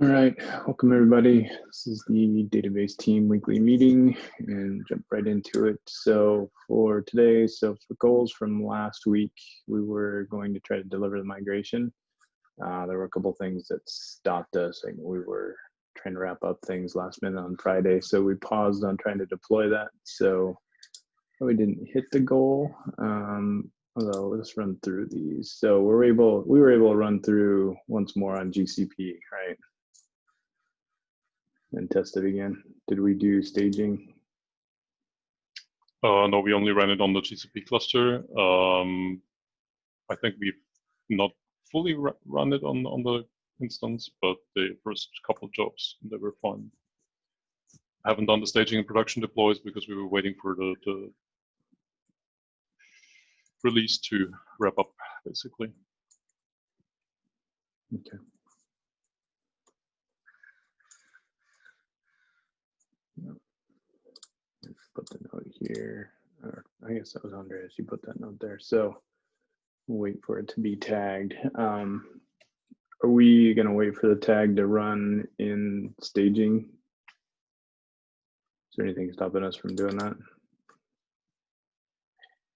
All right, welcome everybody. This is the database team weekly meeting and jump right into it. So for today, for goals from last week, we were going to try to deliver the migration. There were a couple things that stopped us. Like we were trying to wrap up things last minute on Friday, so we paused on trying to deploy that. So we didn't hit the goal. Although let's run through these. So we were able to run through once more on GCP, right? And test it again. Did we do staging? No, we only ran it on the GCP cluster. I think we've not fully run it on the instance, but the first couple jobs, they were fine. I haven't done the staging and production deploys because we were waiting for the release to wrap up, basically. Okay. Put the note here. Or I guess that was Andreas. You put that note there. So we'll wait for it to be tagged. Are we going to wait for the tag to run in staging? Is there anything stopping us from doing that?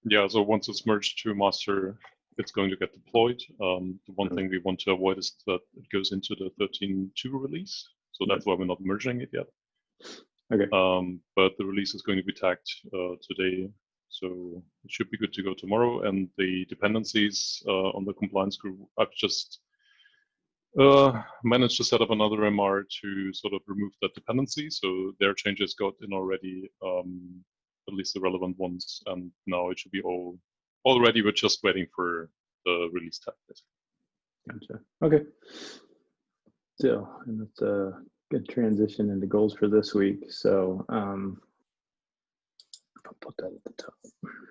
Yeah, so once it's merged to master, it's going to get deployed. The one thing we want to avoid is that it goes into the 13.2 release. So that's why we're not merging it yet. Okay. But the release is going to be tagged today, so it should be good to go tomorrow. And the dependencies on the compliance group, I've just managed to set up another MR to sort of remove that dependency. So their changes got in already, at least the relevant ones, and now it should be all ready. We're just waiting for the release tag. Gotcha. Okay. So, and that's a good transition into goals for this week. So I'll put that at the top. All right.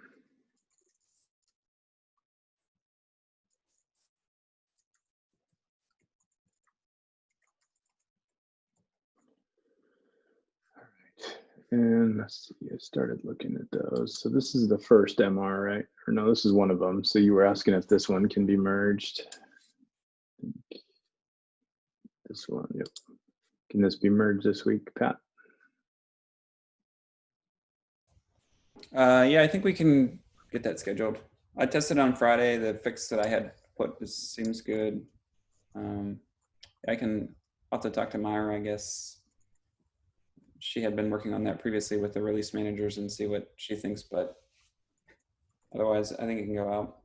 And let's see, I started looking at those. So this is the first MR, right? Or no, this is one of them. So you were asking if this one can be merged. This one, yep. Can this be merged this week, Pat? Yeah, I think we can get that scheduled. I tested on Friday. The fix that I had put seems good. I'll have to talk to Myra, I guess. She had been working on that previously with the release managers and see what she thinks, but otherwise I think it can go out.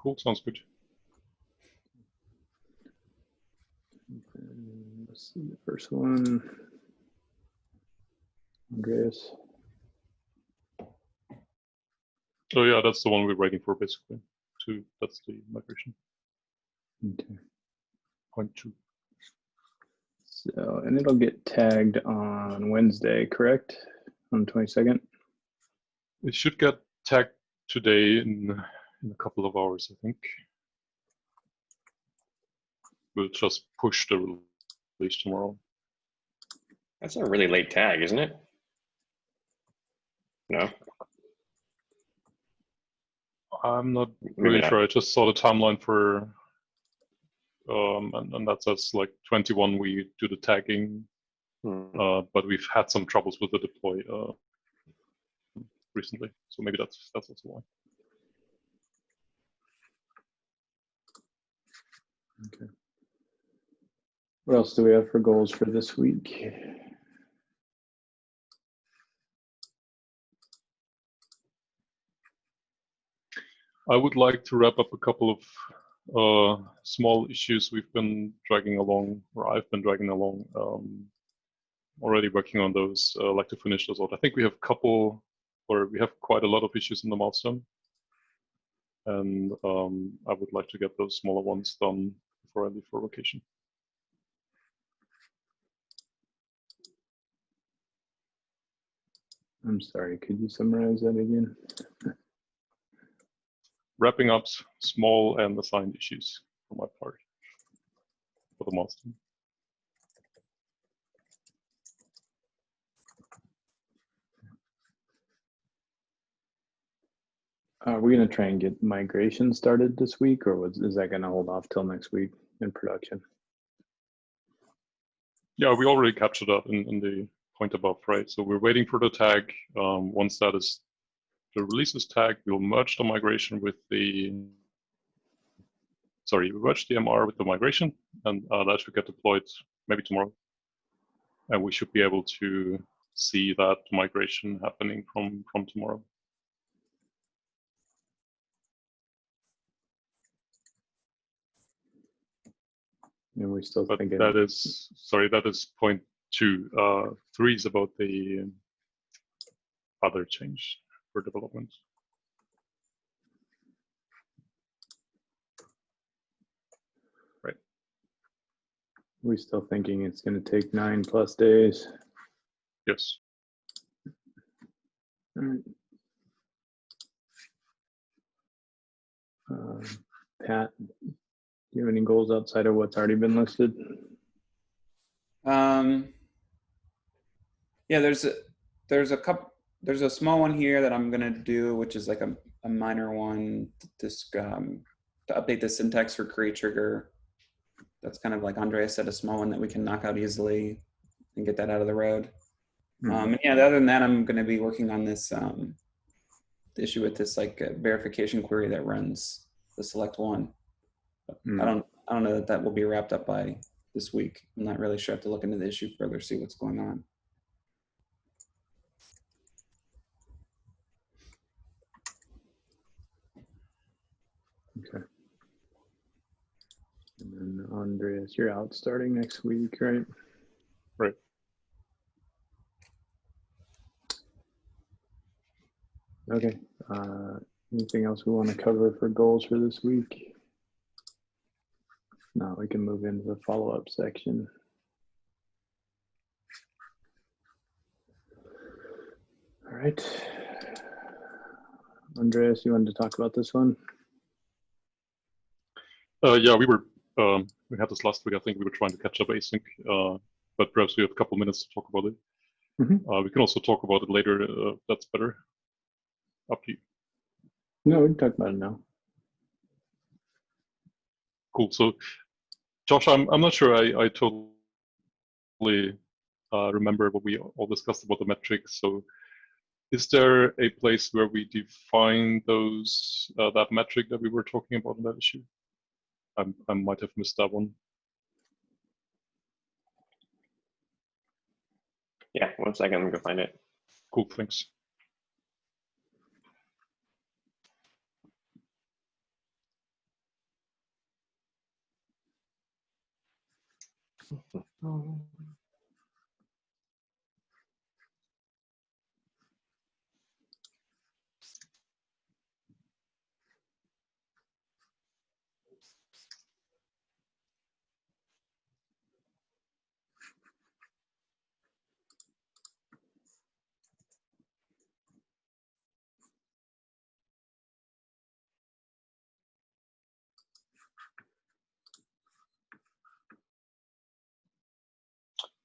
Cool, sounds good. Let's see the first one. Andreas. Oh yeah, that's the one we're waiting for, basically. That's the migration. Okay. Point 2. So, and it'll get tagged on Wednesday, correct? On the 22nd? It should get tagged today in a couple of hours, I think. We'll just push the release tomorrow. That's a really late tag, isn't it? No? I'm not really sure. I just saw the timeline for, and that says like 21 we do the tagging, but we've had some troubles with the deploy recently, so maybe that's also why. Okay. What else do we have for goals for this week? I would like to wrap up a couple of small issues we've been dragging along, or I've been dragging along. Already working on those. I'd like to finish those out. I think we have we have quite a lot of issues in the milestone, and I would like to get those smaller ones done before I leave for vacation. I'm sorry, could you summarize that again? Wrapping up small and assigned issues for my part for the milestone. Are we going to try and get migration started this week, or is that going to hold off till next week? in production. Yeah, we already captured that in the point above, right? So we're waiting for the tag. Once that is the releases tag, we'll merge the migration with the, we merge the MR with the migration, and that should get deployed maybe tomorrow. And we should be able to see that migration happening from tomorrow. And we still But thinking that is point 2. 3 is about the other change for development. Right. we still thinking it's going to take 9+ days. Yes. All right. Pat, do you have any goals outside of what's already been listed? Yeah, there's a small one here that I'm gonna do, which is like a minor one, to update the syntax for create trigger. That's kind of like Andreas said, a small one that we can knock out easily and get that out of the road. And yeah, other than that, I'm going to be working on this the issue with this like verification query that runs the select one. I don't know that will be wrapped up by this week. I'm not really sure. I have to look into the issue further, see what's going on. Okay. And then Andreas, you're out starting next week, right? Right. Okay. Anything else we want to cover for goals for this week? No, we can move into the follow-up section. All right. Andreas, you wanted to talk about this one? Yeah, we had this last week. I think we were trying to catch up async, but perhaps we have a couple minutes to talk about it. We can also talk about it later. That's better. Up to you. No, we can talk about it now. Cool. So, Josh, I'm not sure I totally remember what we all discussed about the metrics. So, is there a place where we define those that metric that we were talking about in that issue? I might have missed that one. Yeah, 1 second, I'm gonna go find it. Cool, thanks.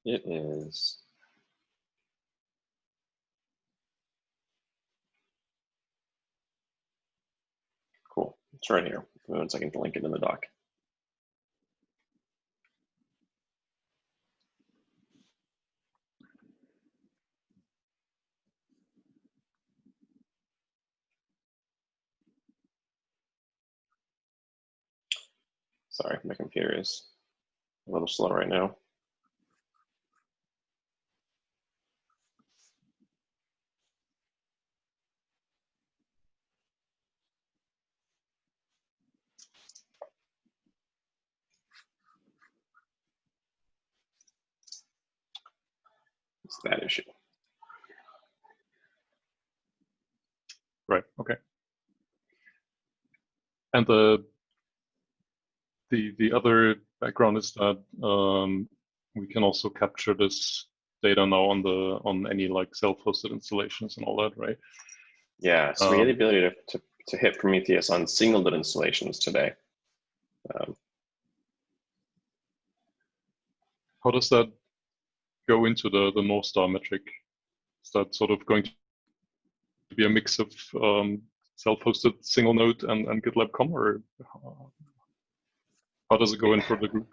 It is. Cool. It's right here. 1 second to link it in the doc. Sorry, my computer is a little slow right now. It's that issue. Right. Okay. And the other background is that we can also capture this data now on any like self-hosted installations and all that, right? Yeah. So we had the ability to hit Prometheus on single-node installations today. How does that go into the North Star metric? Is that sort of going to be a mix of self-hosted single node and GitLab.com, or How does it go in for the group?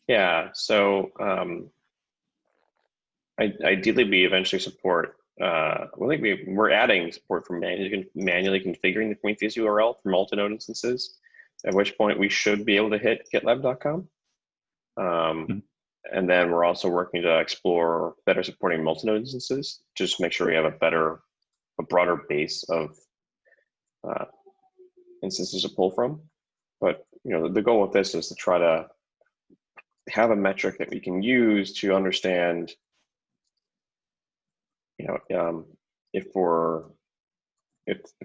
Yeah, so ideally we eventually support, I think we're adding support for manually configuring the Prometheus URL for multi-node instances, at which point we should be able to hit GitLab.com. And then we're also working to explore better supporting multi-node instances, just to make sure we have a broader base of instances to pull from. But the goal with this is to try to have a metric that we can use to understand, if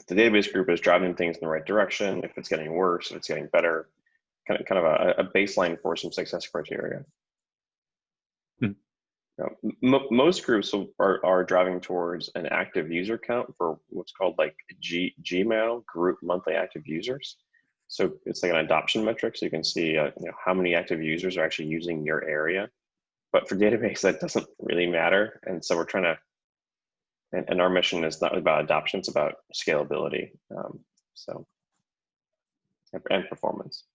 the database group is driving things in the right direction, if it's getting worse, if it's getting better, kind of a baseline for some success criteria. Most groups are driving towards an active user count for what's called like Gmail group monthly active users. So it's like an adoption metric, so you can see how many active users are actually using your area. But for database, that doesn't really matter, and so we're trying to. And our mission is not about adoption; it's about scalability, and performance.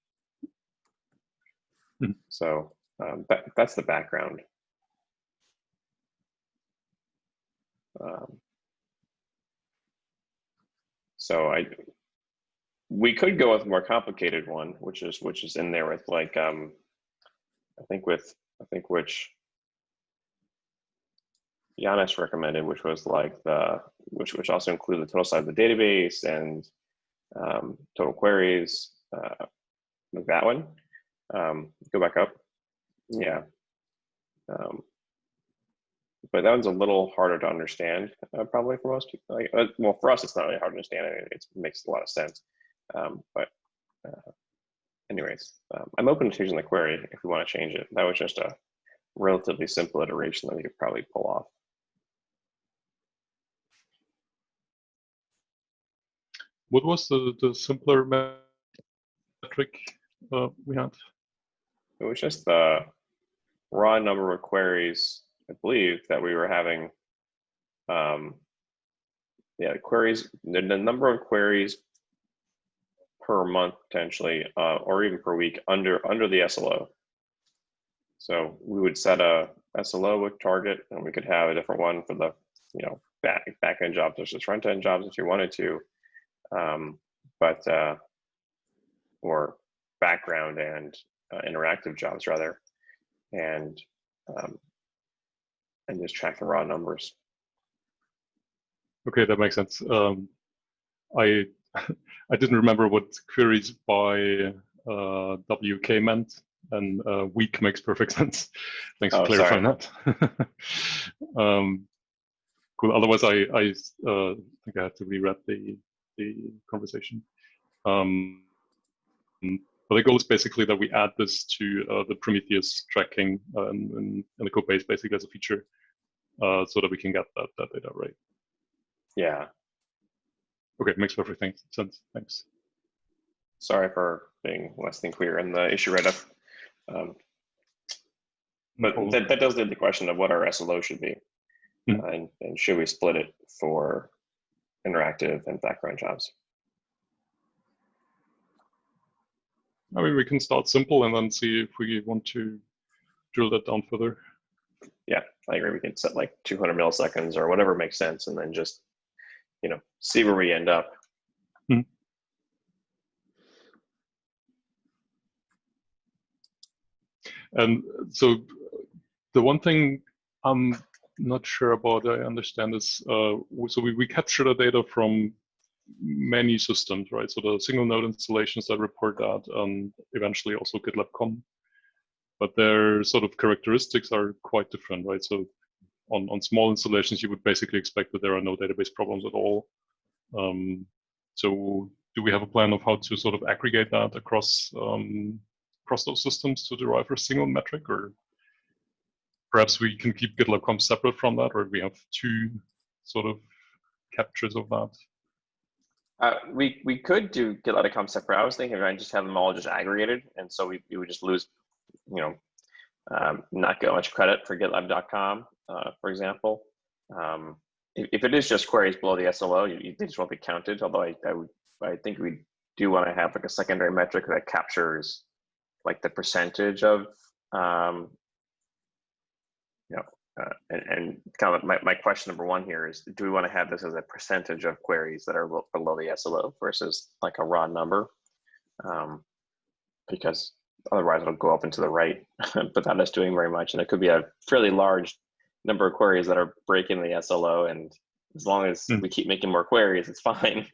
So that's the background. So we could go with a more complicated one, which is in there with like I think which Giannis recommended, which was like which also included the total size of the database and total queries, like that one. Go back up, yeah. But that one's a little harder to understand, probably for most people. Well, for us, it's not really hard to understand. It makes a lot of sense. Anyways, I'm open to changing the query if we want to change it. That was just a relatively simple iteration that we could probably pull off. What was the simpler metric we had? It was just the raw number of queries, I believe, that we were having. Queries, the number of queries per month potentially, or even per week under the SLO. So we would set a SLO target, and we could have a different one for the back-end jobs versus front-end jobs if you wanted to, or background and interactive jobs rather, and just track the raw numbers. Okay, that makes sense. I didn't remember what queries by WK meant, and week makes perfect sense. Thanks for clarifying that. Cool. Otherwise, I think I have to reread the conversation. But the goal is basically that we add this to the Prometheus tracking in the code base, basically as a feature, so that we can get that data right. Yeah. Okay, makes perfect sense. Thanks. Sorry for being less than clear in the issue write-up. But that does lead the question of what our SLO should be, and should we split it for interactive and background jobs? I mean, we can start simple and then see if we want to drill that down further. Yeah, I agree. We can set like 200 milliseconds or whatever makes sense, and then just see where we end up. And so the one thing I'm not sure about, I understand, is so we capture the data from many systems, right? So the single node installations that report that, and eventually also GitLab.com. But their sort of characteristics are quite different, right? So on small installations, you would basically expect that there are no database problems at all. So do we have a plan of how to sort of aggregate that across those systems to derive a single metric, or perhaps we can keep GitLab.com separate from that, or we have two sort of captures of that? We could do GitLab.com separate. I was thinking I just have them all just aggregated, and so we would just lose, not get much credit for GitLab.com, for example. If it is just queries below the SLO, they just won't be counted. Although I think we do want to have like a secondary metric that captures like the percentage of, and kind of my question number one here is, do we want to have this as a percentage of queries that are below the SLO versus like a raw number? Because otherwise it'll go up and to the right without us doing very much. And it could be a fairly large number of queries that are breaking the SLO. And as long as we keep making more queries, it's fine.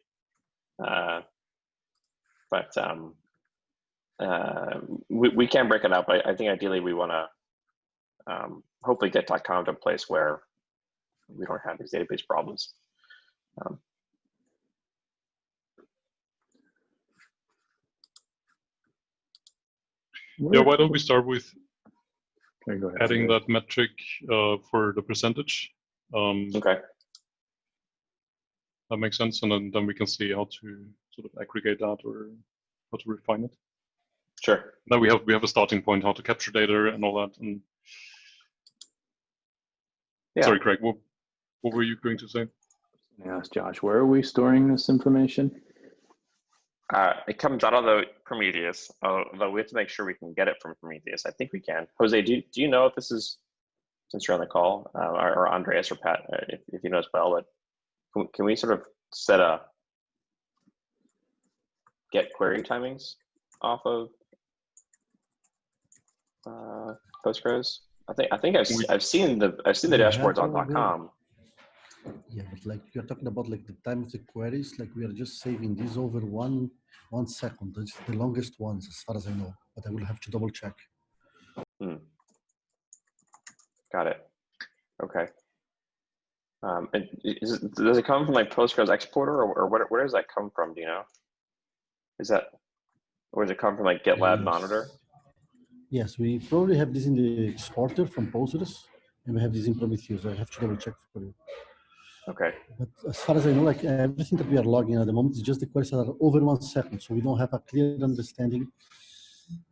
We can break it up. I think ideally we want to hopefully get .conf to a place where we don't have these database problems. Yeah, why don't we start with Okay, go ahead, adding Andreas. that metric for the percentage? Okay. That makes sense, and then we can see how to sort of aggregate that or how to refine it. Sure. Now we have a starting point, how to capture data and all that. And Yeah. sorry, Craig, what were you going to say? I asked Josh, where are we storing this information? It comes out of the Prometheus, although we have to make sure we can get it from Prometheus. I think we can. Jose, do you know if this is, since you're on the call, or Andreas or Pat, if you know as well, but can we sort of set a get query timings off of Postgres? I think I've seen the dashboards on .com. Yeah, but like you're talking about like the time of the queries, like we are just saving these over one second. That's the longest ones as far as I know, but I will have to double check. Got it. Okay. And does it come from like Postgres exporter, or where does that come from? Do you know? Is that, or does it come from like GitLab monitor? Yes, we probably have this in the exporter from Postgres, and we have this in Prometheus. I have to double check for you. Okay. But as far as I know, like everything that we are logging at the moment is just the queries that are over 1 second, so we don't have a clear understanding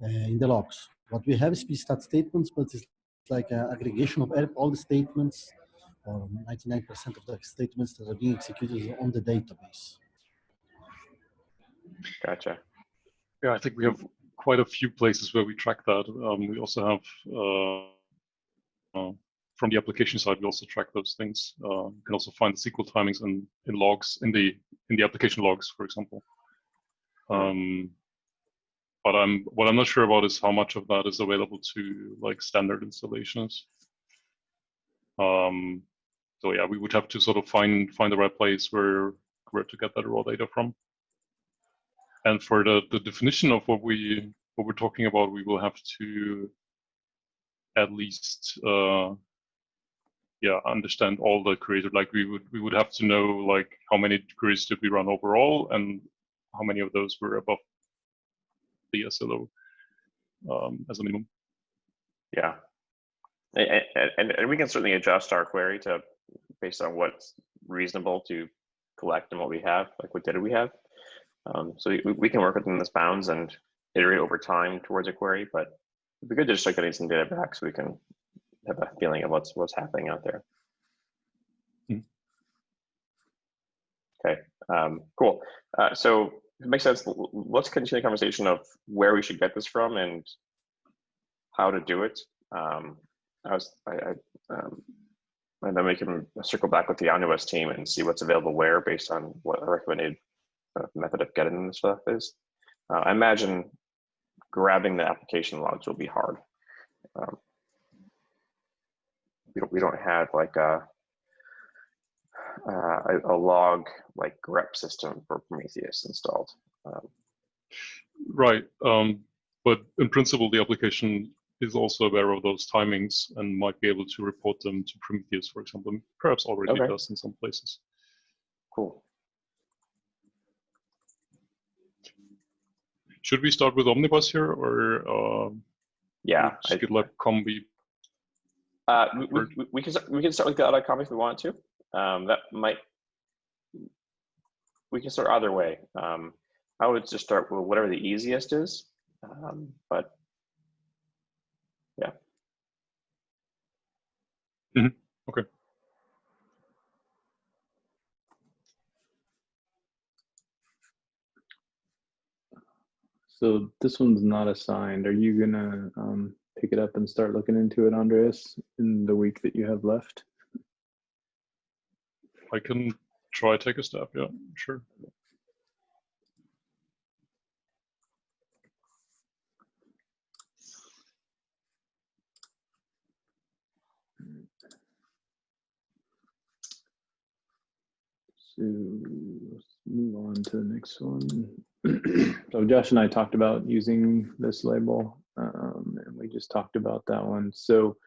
in the logs. What we have is stat statements, but it's like an aggregation of all the statements, or 99% of the statements that are being executed on the database. Gotcha. Yeah, I think we have quite a few places where we track that. We also have, from the application side, we also track those things. You can also find the SQL timings in logs, in the application logs, for example. But what I'm not sure about is how much of that is available to like standard installations. So yeah, we would have to sort of find the right place where to get that raw data from. And for the definition of what we're talking about, we will have to at least understand all the queries. Like we would have to know like how many queries did we run overall and how many of those were above the SLO as a minimum. Yeah. And we can certainly adjust our query to based on what's reasonable to collect and what we have, like what data we have. So we can work within this bounds and iterate over time towards a query, but it'd be good to just start getting some data back so we can have a feeling of what's happening out there. Okay, cool. So it makes sense. Let's continue the conversation of where we should get this from and how to do it. And then we can circle back with the Omnibus team and see what's available where based on what a recommended method of getting this stuff is. I imagine grabbing the application logs will be hard. We don't have like a log like grep system for Prometheus installed. Right, but in principle, the application is also aware of those timings and might be able to report them to Prometheus, for example. Perhaps already does in some places. Cool. Should we start with Omnibus here, or yeah, GitLab combi? We can start with the .com if we want to. That might, we can start either way. I would just start with whatever the easiest is, but yeah. Okay. So this one's not assigned. Are you gonna pick it up and start looking into it, Andreas, in the week that you have left? I can try take a step, yeah, sure. So let's move on to the next one. So Josh and I talked about using this label, and we just talked about that one. So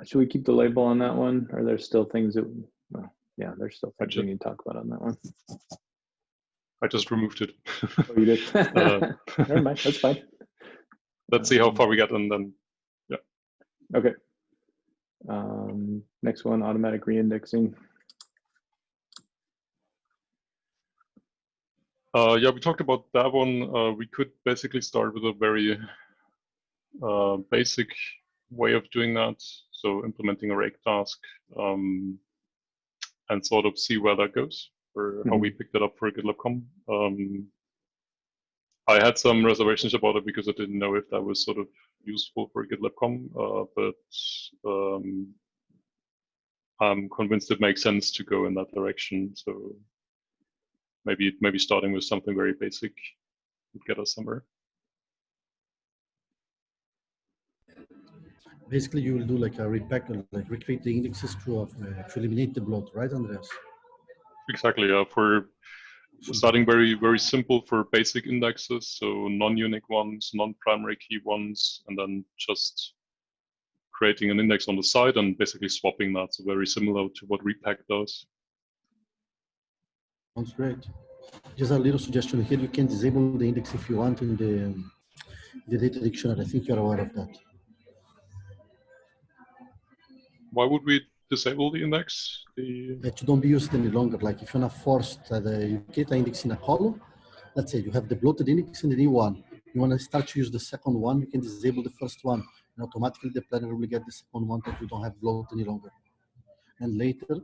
should we keep the label on that one? Are there still things that, well, yeah, there's still things we need to talk about on that one. I just removed it. Oh, you did? Never mind, that's fine. Let's see how far we get, and then, yeah. Okay. Next one, automatic reindexing. Yeah, we talked about that one. We could basically start with a very basic way of doing that. So implementing a rake task and sort of see where that goes, or how we picked it up for GitLab.com. I had some reservations about it because I didn't know if that was sort of useful for GitLab.com, but I'm convinced it makes sense to go in that direction. So maybe starting with something very basic would get us somewhere. Basically, you will do like a repack, like recreate the indexes to eliminate the bloat, right, Andreas? Exactly. For starting very simple for basic indexes, so non-unique ones, non-primary key ones, and then just creating an index on the side and basically swapping that. So very similar to what repack does. Sounds great. Just a little suggestion here: you can disable the index if you want in the data dictionary. I think you're aware of that. Why would we disable the index? That you don't be used any longer. Like if you're not forced, you get an index in a column. Let's say you have the bloated index in the new one. You want to start to use the second one. You can disable the first one, and automatically the planner will get the second one that you don't have bloat any longer. And later,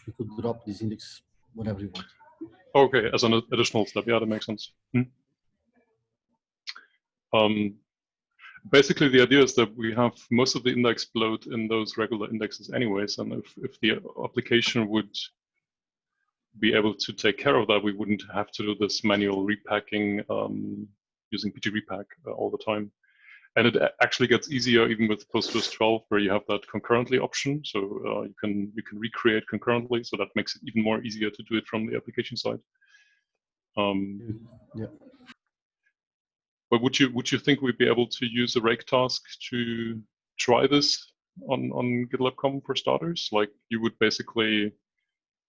you could drop this index whenever you want. Okay, as an additional step, yeah, that makes sense. Basically, the idea is that we have most of the index bloat in those regular indexes anyways, and if the application would be able to take care of that, we wouldn't have to do this manual repacking using PG repack all the time. And it actually gets easier even with Postgres 12, where you have that concurrently option. So you can recreate concurrently, so that makes it even more easier to do it from the application side. Yeah. But would you think we'd be able to use a rake task to try this on GitLab.com for starters? Like you would basically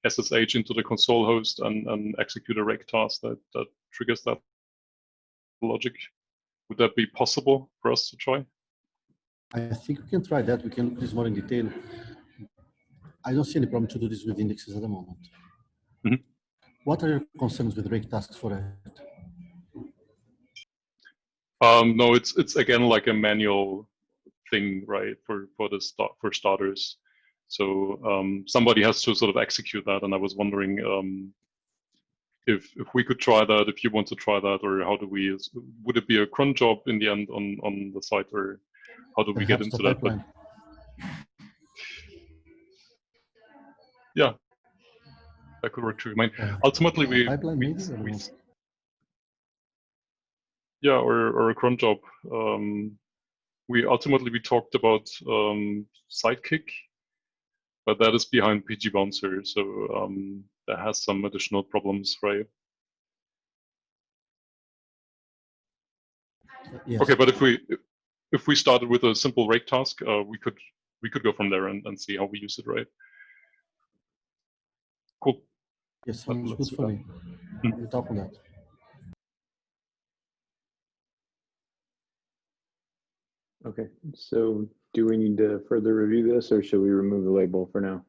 SSH into the console host and execute a rake task that triggers that logic. Would that be possible for us to try? I think we can try that. We can look this more in detail. I don't see any problem to do this with indexes at the moment. Mm-hmm. What are your concerns with rake tasks for it? No, it's again like a manual thing, right? For starters. So somebody has to sort of execute that, and I was wondering if we could try that, if you want to try that, or how do we? Would it be a cron job in the end on the site, or how do we get into that? But, yeah, that could work too. I mean, ultimately we yeah, or a cron job. We talked about Sidekick, but that is behind PG Bouncer, so that has some additional problems, right? Yes. Okay, but if we started with a simple rake task, we could go from there and see how we use it, right? Cool. Yes, sounds good for me. We'll talk on that. Okay, so do we need to further review this, or should we remove the label for now?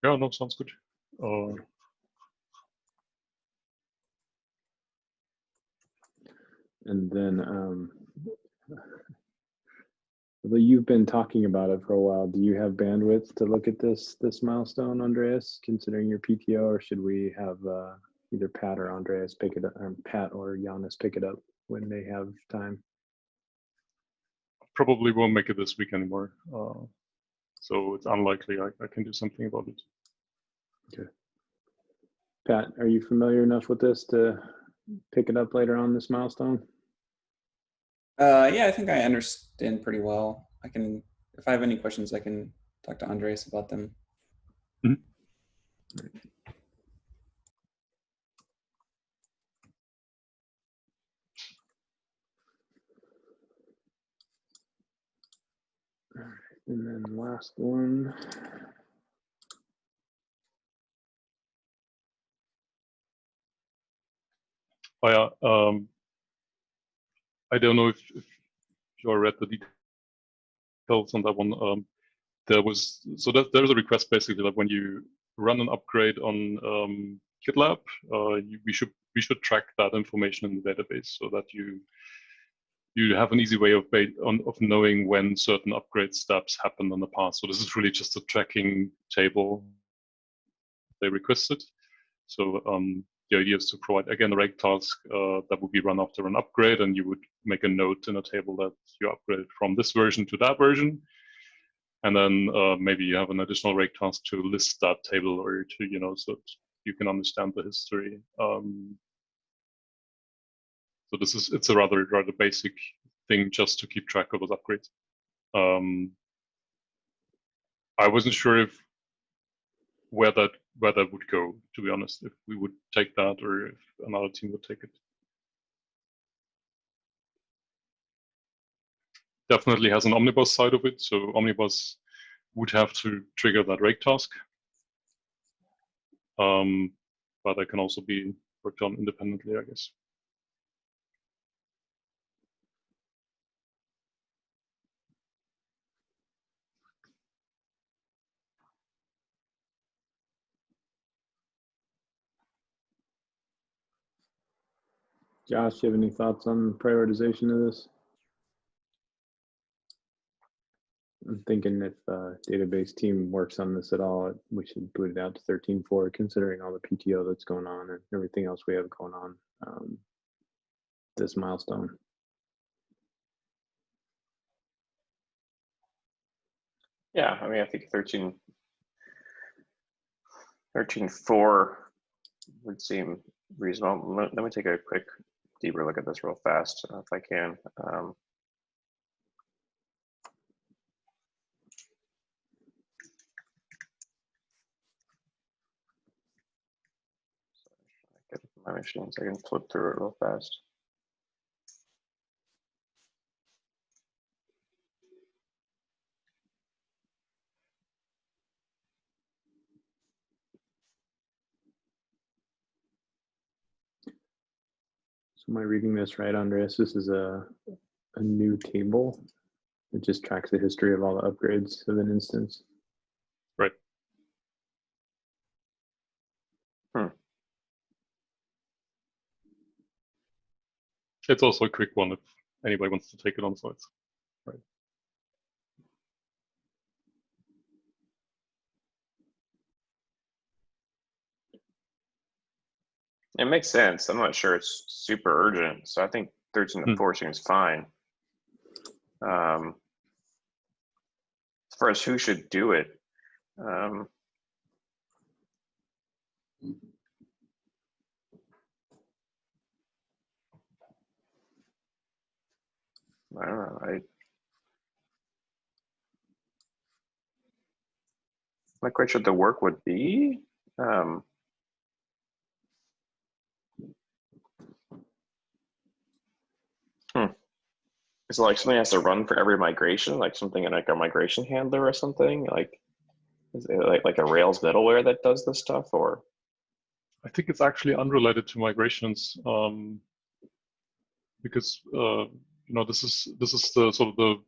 Yeah, no, sounds good. And then Although you've been talking about it for a while, do you have bandwidth to look at this milestone, Andreas, considering your PTO, or should we have either Pat or Andreas pick it up, or Pat or Giannis pick it up when they have time? Probably won't make it this week anymore. So it's unlikely I can do something about it. Okay. Pat, are you familiar enough with this to pick it up later on this milestone? Yeah, I think I understand pretty well. I can, if I have any questions, I can talk to Andres about them. Mhm. All right, and then last one. Oh, yeah. I don't know if you read the details on that one. There's a request basically that when you run an upgrade on GitLab, we should track that information in the database so that you have an easy way of knowing when certain upgrade steps happened in the past. So this is really just a tracking table they requested. So the idea is to provide, again, a rake task that would be run after an upgrade, and you would make a note in a table that you upgraded from this version to that version. And then maybe you have an additional rake task to list that table, or to, so that you can understand the history. So it's a rather basic thing just to keep track of those upgrades. I wasn't sure where that would go, to be honest, if we would take that or if another team would take it. Definitely has an omnibus side of it, so omnibus would have to trigger that rake task. But that can also be worked on independently, I guess. Josh, you have any thoughts on prioritization of this? I'm thinking if database team works on this at all, we should put it out to 13.4, considering all the PTO that's going on and everything else we have going on this milestone. Yeah, I mean, I think 13.4 would seem reasonable. Let me take a quick deeper look at this real fast, if I can. Get my machine so I can flip through it real fast. So am I reading this right, Andreas? This is a new table that just tracks the history of all the upgrades of an instance. Right. It's also a quick one if anybody wants to take it on slides. Right. It makes sense. I'm not sure it's super urgent, so I think 13.4 seems fine. As far as who should do it, I don't know. I'm not quite sure what the work would be. Is it like something has to run for every migration, like something in like a migration handler or something? Like, is it like a Rails middleware that does this stuff, or? I think it's actually unrelated to migrations, because this is the sort of the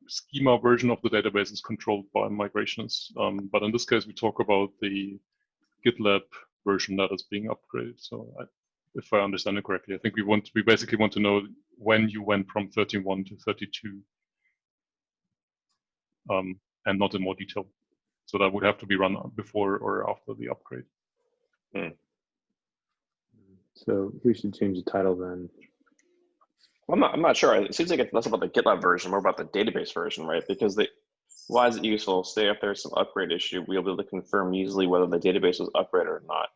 schema version of the database is controlled by migrations. But in this case, we talk about the GitLab version that is being upgraded. So if I understand it correctly, I think we basically want to know when you went from 13.1 to 32. and not in more detail. So that would have to be run before or after the upgrade. So we should change the title then. Well, I'm not sure. It seems like it's less about the GitLab version, more about the database version, right? Because why is it useful? Say if there's some upgrade issue, we'll be able to confirm easily whether the database was upgraded or not.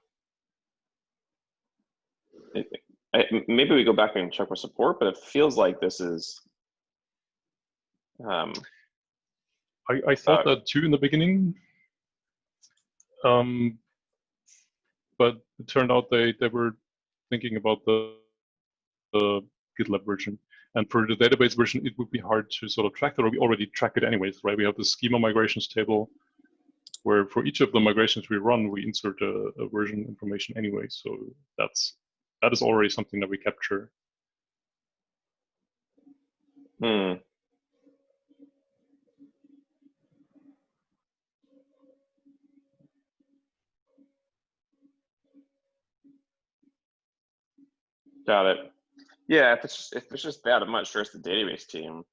Maybe we go back and check for support, but it feels like this is. I thought that too in the beginning, but it turned out they were thinking about the GitLab version. And for the database version, it would be hard to sort of track that, or we already track it anyways, right? We have the schema migrations table where for each of the migrations we run, we insert a version information anyway. So that is already something that we capture. Got it. Yeah, if it's just that, I'm not sure it's the database team.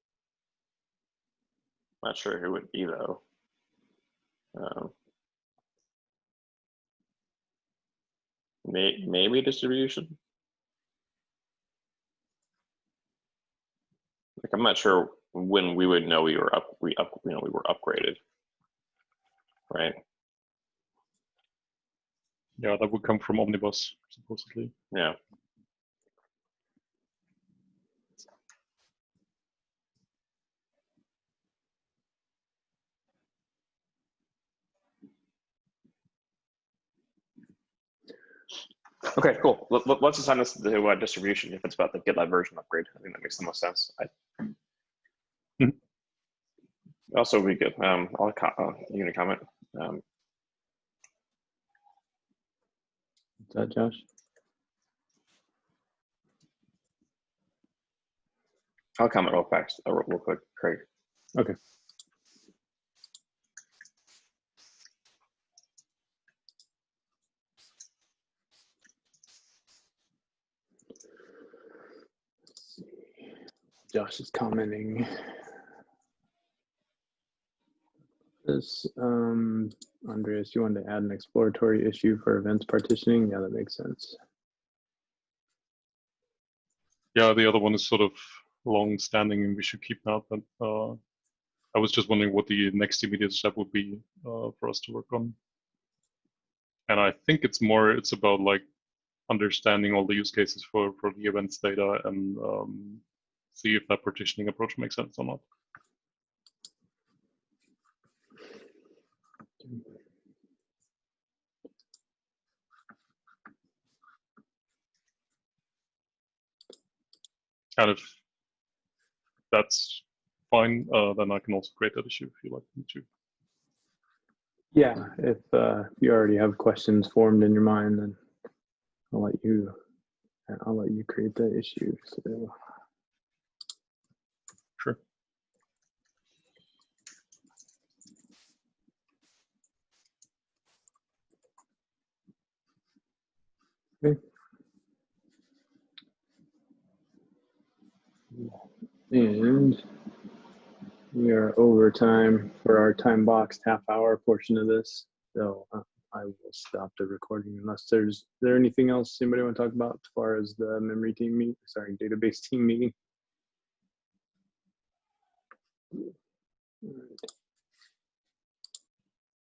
Not sure who it would be though. Maybe distribution. Like I'm not sure when we would know we were we were upgraded, right? Yeah, that would come from Omnibus supposedly. Yeah. Okay, cool. Let's assign this to distribution if it's about the GitLab version upgrade. I think that makes the most sense. Also, we could. You gonna comment? Is that Josh? I'll comment real fast, real quick, Craig. Okay. Josh is commenting. This, Andreas, you wanted to add an exploratory issue for events partitioning? Yeah, that makes sense. Yeah, the other one is sort of long-standing, and we should keep that. But I was just wondering what the next immediate step would be for us to work on. And I think it's about like understanding all the use cases for the events data and see if that partitioning approach makes sense or not. And if that's fine, then I can also create that issue if you like me to. Yeah, if you already have questions formed in your mind, then I'll let you create that issue. So. Sure. Okay. And we are over time for our time boxed half-hour portion of this. So I will stop the recording unless is there anything else anybody want to talk about as far as the database team meeting? All right.